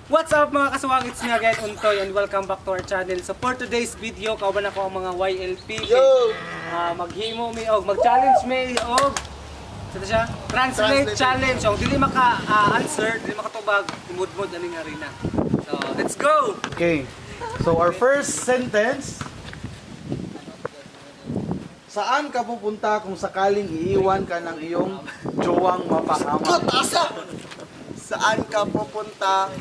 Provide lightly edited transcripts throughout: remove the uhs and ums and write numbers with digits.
What's up mga kaswang, it's me again Untoy and welcome back to our channel. So for today's video, kauban ako ang mga YLP. Yo! Maghimo mi og mag-challenge mi og Translate challenge. So dili maka-answer, dili makatubag, imudmod ani nga rin na. So let's go. Okay. So our first sentence. Saan ka pupunta kung sakaling iiwan ka ng iyong jowang mapahamak? Saan ka pupunta?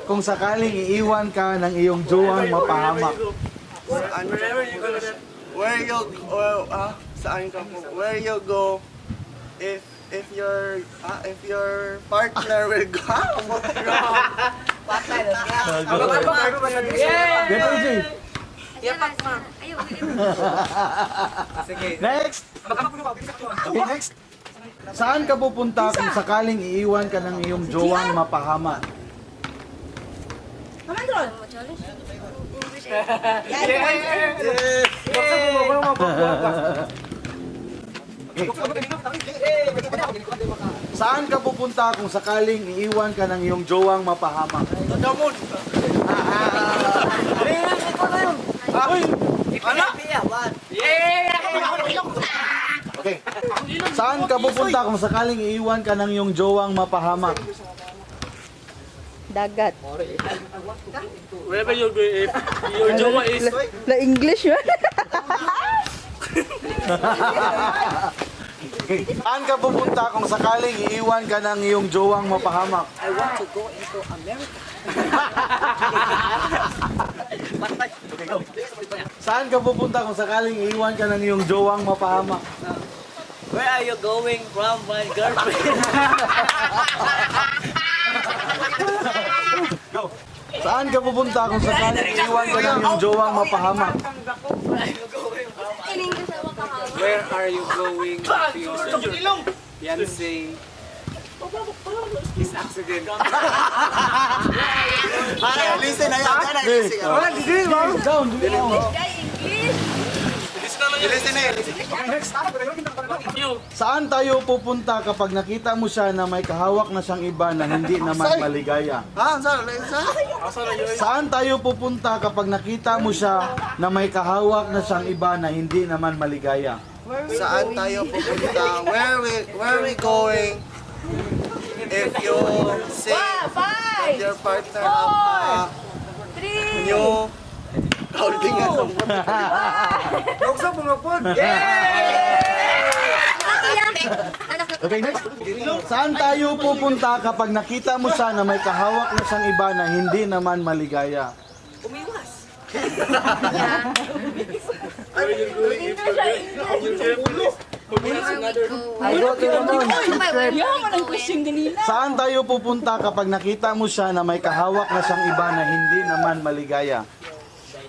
Kung sakaling iiwan ka ng iyong jowang mapahamak. Saan ka pupunta? Where you go if your partner will go? Ganito, Jay. Sige. Next. Okay, next. Saan ka pupunta kung sakaling iiwan ka ng iyong jowang mapahamak? Saan ka pupunta kung sakaling iiwan ka ng iyong jowang mapahamak? Okay. Saan ka pupunta kung sakaling iiwan ka ng iyong jowang mapahamak? Dagat. Wherever you go, if your jowa is La English yun. Okay. Saan ka pupunta kung sakaling iiwan ka ng iyong jowang mapahamak? I want to go into America. Saan ka pupunta kung sakaling iiwan ka ng iyong jowang mapahamak? Where are you going from my girlfriend? Saan ka pupunta kung sakaling iiwan ka ng iyong jowang mapahamak? Where are you going if your fiancé is accident? Listen na yan. Down. Listen na yan. Saan tayo pupunta kapag nakita mo siya na may kahawak na siyang iba na hindi naman maligaya? Ha? Saan? Saan tayo pupunta kapag nakita mo siya na may kahawak na siyang iba na hindi naman maligaya? Saan tayo pupunta? Where we going? If you say that your partner have new holding at some Okay, next. Saan tayo pupunta kapag nakita mo siya na may kahawak na siyang iba na hindi naman maligaya? Saan tayo pupunta kapag nakita mo siya na may kahawak na siyang iba na hindi naman maligaya?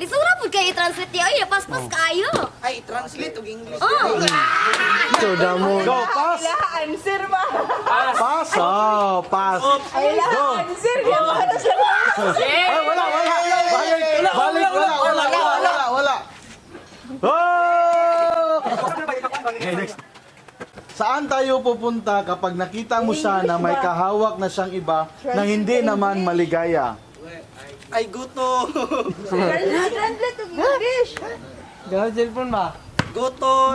Lisura po kayo i-translate niya. Ay, paspas kayo. Ay, translate og English. Oh. So, damo. Go, pass! Answer ba? Pass! Oh, pass! Ay, answer. Yan ba na siya? Ay, wala! Balik! Wala! Oh! Okay, next. Saan tayo pupunta kapag nakita mo siya na may kahawak na siyang iba na hindi naman maligaya? Ay, guto. Translate to English. Gawin cellphone ba? Guto.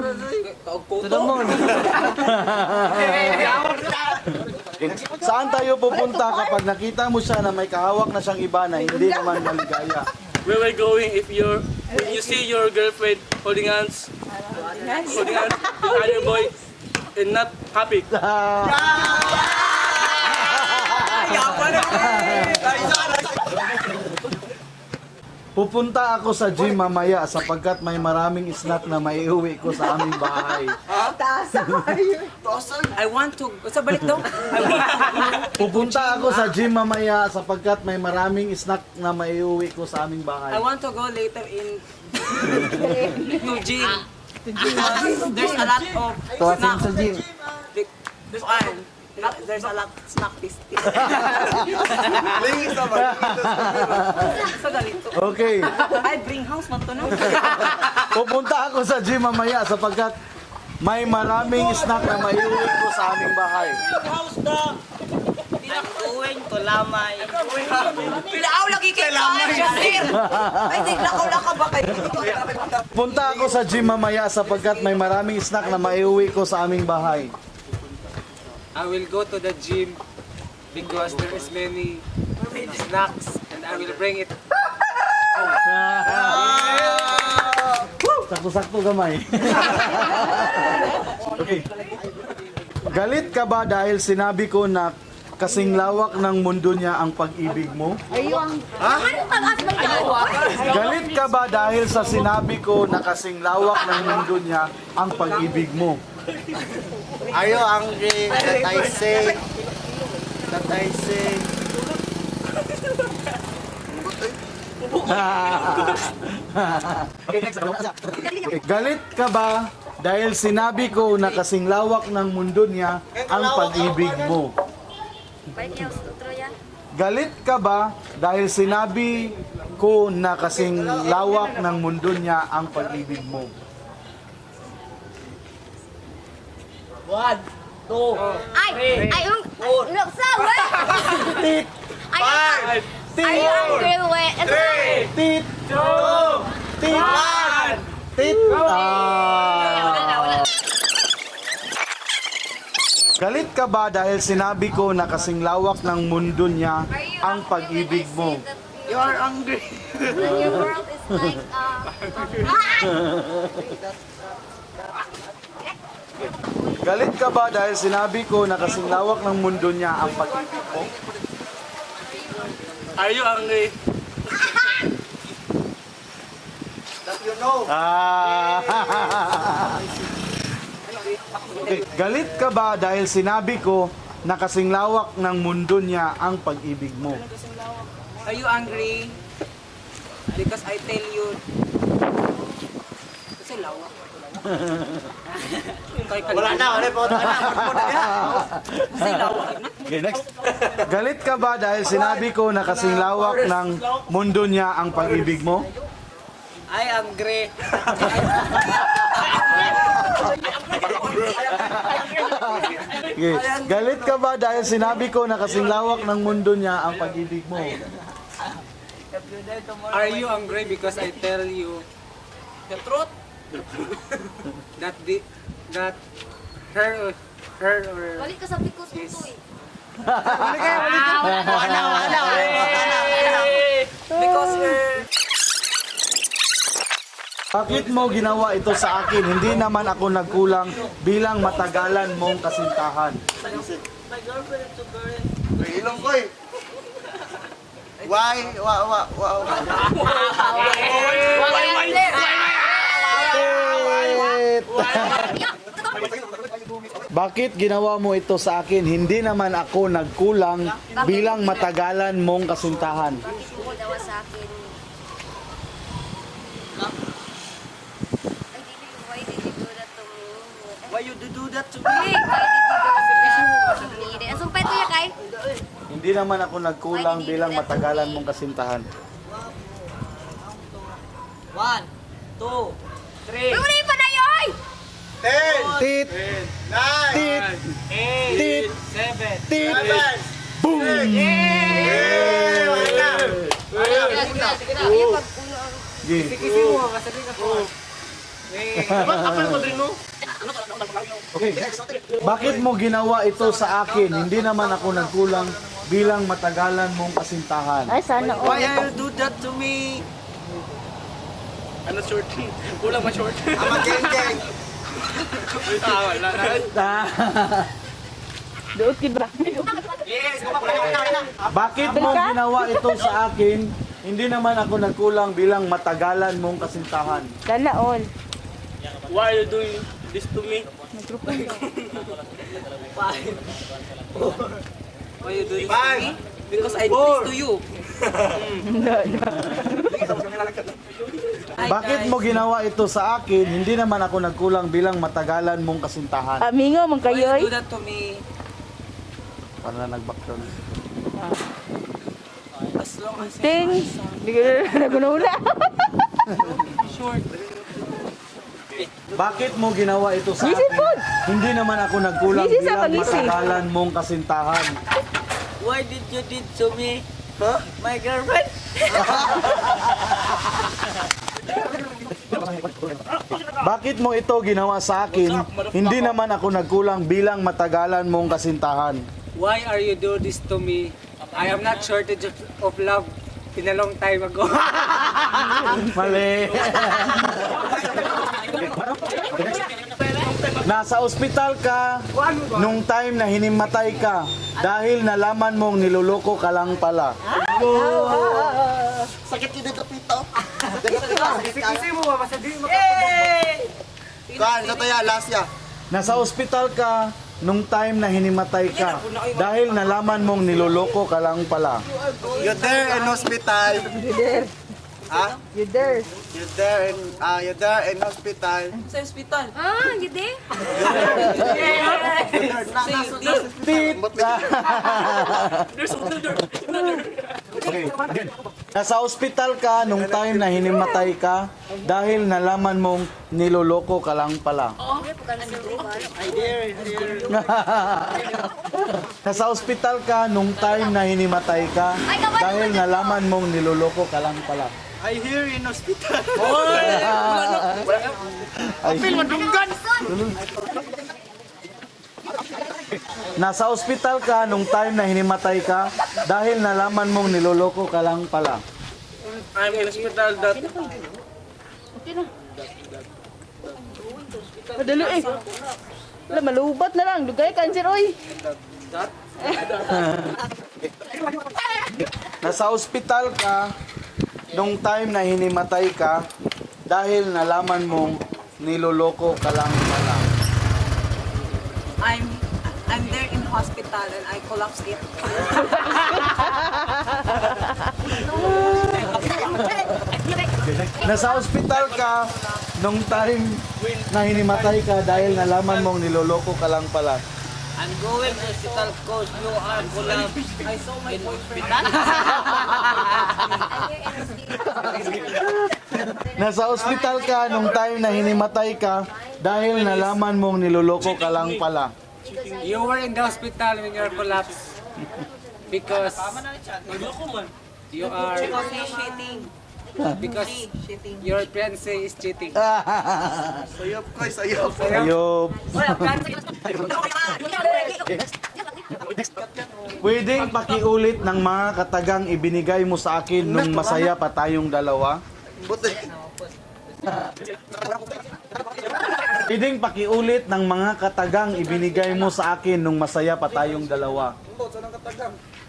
Saan tayo pupunta kapag nakita mo siya na may kahawak na siyang iba na hindi naman maligaya? Where we're going if you see your girlfriend holding hands with other boy and not happy. Pupunta ako sa gym mamaya sapagkat may maraming snack na maiuwi ko sa aming bahay. I want to... Sa balik daw? Pupunta ako sa gym mamaya sapagkat may maraming snack na maiuwi ko sa aming I bahay. want to go later in... to gym. There's a lot of snack. Sa gym. This one. There's a lot of snack tasty. Lingis naman. Sa ganito. Okay. Ay, bring house man to no? Pupunta ako sa gym mamaya sapagkat may maraming snack na maiuwi ko sa aming bahay. going to Lamay. Pilaaw lagi kay Lamay, sir. Ay, naglakaw-lakaw ba kayo? Punta ako sa gym mamaya sapagkat may maraming snack na maiuwi ko sa aming bahay. I will go to the gym because there is many snacks and I will bring it. Sakto-sakto gamay. Okay. Galit ka ba dahil sinabi ko na kasing lawak ng mundo niya ang pag-ibig mo? Ano pag-as ng dalawa? Galit ka ba dahil sa sinabi ko na kasing lawak ng mundo niya ang pag-ibig mo? Are you angry that I say? That I say? Galit ka ba dahil sinabi ko na kasing lawak ng mundo niya ang pag-ibig mo? Baik ya, sutro ya. Galit ka ba dahil sinabi ko na kasing lawak ng mundo niya ang pag-ibig mo? Ay, look sa way. Tit! Ay, angry way. Tit! Tit! Tit! Galit ka ba dahil sinabi ko na kasing lawak ng mundo niya ang pag-ibig mo? You are angry. Your world is like Galit ka ba dahil sinabi ko na kasing lawak ng mundo niya ang pag-ibig mo? Are you angry? That you know. Okay. Galit ka ba dahil sinabi ko na kasing lawak ng mundo niya ang pag-ibig mo? Are you angry? Because I tell you. Kasi lawak. Wala na, wala po. Kasi lawak. Okay, next. Galit ka ba dahil sinabi ko na kasing lawak ng mundo niya ang pag-ibig mo? I angry. Okay. Galit ka ba dahil sinabi ko na kasing lawak ng mundo niya ang pag-ibig mo? Are you angry because I tell you The truth. that her or Balik ka sa pikos mo to eh. Because Bakit mo ginawa ito sa akin? Hindi naman ako nagkulang bilang matagalan mong kasintahan. Ilong ko eh. Why? Bakit ginawa mo ito sa akin? Hindi naman ako nagkulang bilang matagalan mong kasintahan. Bakit mo daw sa akin? Why did you do that to me? Why you do that to me? Why did you do that to me? Ang sumpay to ya kay? Hindi naman ako nagkulang bilang matagalan mong kasintahan. 1, 2, 3. Uli pa na yoy! 10, Tit! 9, Tit! 8, Tit! 7. Tit! 7. Boom! Sige. Okay. Bakit mo ginawa ito sa akin? Hindi naman ako nagkulang bilang matagalan mong kasintahan. Ay, sana Why you do that to me? Ano short? Kulang ba short? I'm a geng-geng. Wala na. Doon kibra. Bakit mo ginawa ito sa akin? Hindi naman ako nagkulang bilang matagalan mong kasintahan. Sana all. Why are you doing this to me? Why you do this to 5, me? Because I do this to you. Bakit mo ginawa ito sa akin? Hindi naman ako nagkulang bilang matagalan mong kasintahan. Amingo, man Why kayo you do that to me? Para na nag-background. As long as Ting! Hindi ko na nagunula. short. Bakit mo ginawa ito sa Easy akin? food. Hindi naman ako nagkulang Easy sa bilang pag-easy. matagalan mong kasintahan. Why did you did to me? Huh? My girlfriend? Bakit mo ito ginawa sa akin? Hindi naman ako nagkulang bilang matagalan mong kasintahan. Why are you do this to me? I am not shortage of love in a long time ago. Mali. Nasa ospital ka nung time na hinimatay ka dahil nalaman mong niloloko ka lang pala. Sakit yun dito, Pito. Kasi mo ba? Basta di Kan, sa taya, last ya. Nasa ospital ka nung time na hinimatay ka dahil nalaman mong niloloko ka lang pala. You're there in hospital. Ha? You there? You're there in hospital. Sa ospital. Ah, hindi. Okay, again. Nasa ospital ka nung time na hinimatay ka dahil nalaman mong niloloko ka lang pala. Nasa ospital ka nung time na hinimatay ka dahil nalaman mong niloloko ka lang pala. I hear in hospital. Nasa ospital ka nung time na hinimatay ka dahil nalaman mong niloloko ka lang pala. I'm in hospital that Madalo eh. Wala, malubat na lang. Dugay, cancer, oy. Nasa ospital ka nung time na hinimatay ka dahil nalaman mong niloloko ka lang pala. I'm there in hospital and I collapsed it. Nasa ospital ka nung time na hinimatay ka dahil nalaman mong niloloko ka lang pala. I'm going to hospital cause you are collapsed. I saw my boyfriend. Nasa ospital ka nung time na hinimatay ka dahil nalaman mong niloloko ka lang pala. You were in the hospital when you are collapsed because you are because your fiancé is cheating. Sayop ko, sayop. Ayop. Pwedeng pakiulit ng mga katagang ibinigay mo sa akin nung masaya pa tayong dalawa? Buti. Pwedeng pakiulit ng mga katagang ibinigay mo sa akin nung masaya pa tayong dalawa?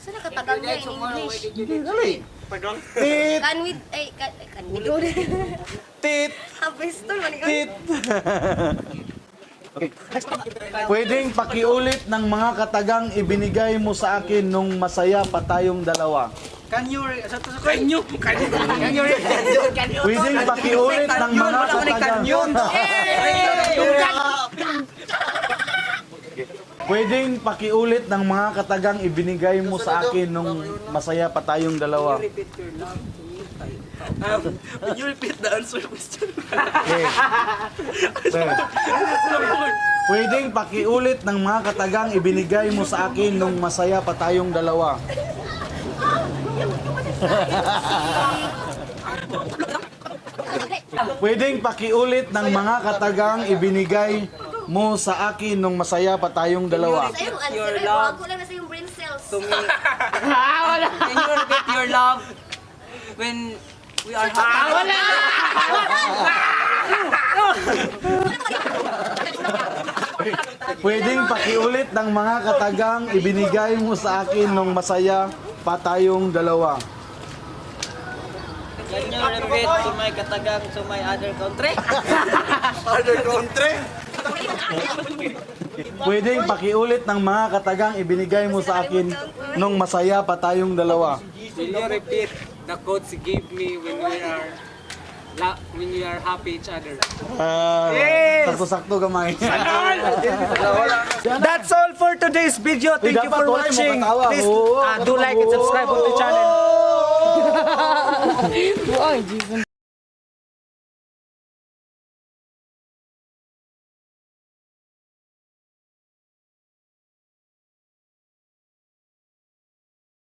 Saan nakatagal niya in English? Tit! Can we, ay, can we go Tit! Pistol, manigaw. Tit! Okay. Pwedeng pakiulit ng mga katagang ibinigay mo sa akin nung masaya pa tayong dalawa? Pwedeng pakiulit ng mga katagang Pwedeng pakiulit ng mga katagang ibinigay mo sa akin nung masaya pa tayong dalawa? Can you repeat the answer question? Okay. Sir. Pwedeng pakiulit ng mga katagang ibinigay mo sa akin nung masaya pa tayong dalawa? Pwedeng pakiulit ng mga katagang ibinigay mo sa akin nung masaya pa tayong dalawa? Sa yung answer, ay, bago lang na sa yung brain cells. To me. Can you repeat your love when we are happy? Pwedeng pakiulit ng mga katagang ibinigay mo sa akin nung masaya pa tayong dalawa? Can you repeat to my katagang to my other country? Other country. Pwedeng pakiulit ng mga katagang ibinigay mo sa akin nung masaya pa tayong dalawa? Will you repeat the quotes you gave me when we are happy each other? Sakto-sakto gamay. That's all for today's video. Thank you for watching. Please do like and subscribe on the channel.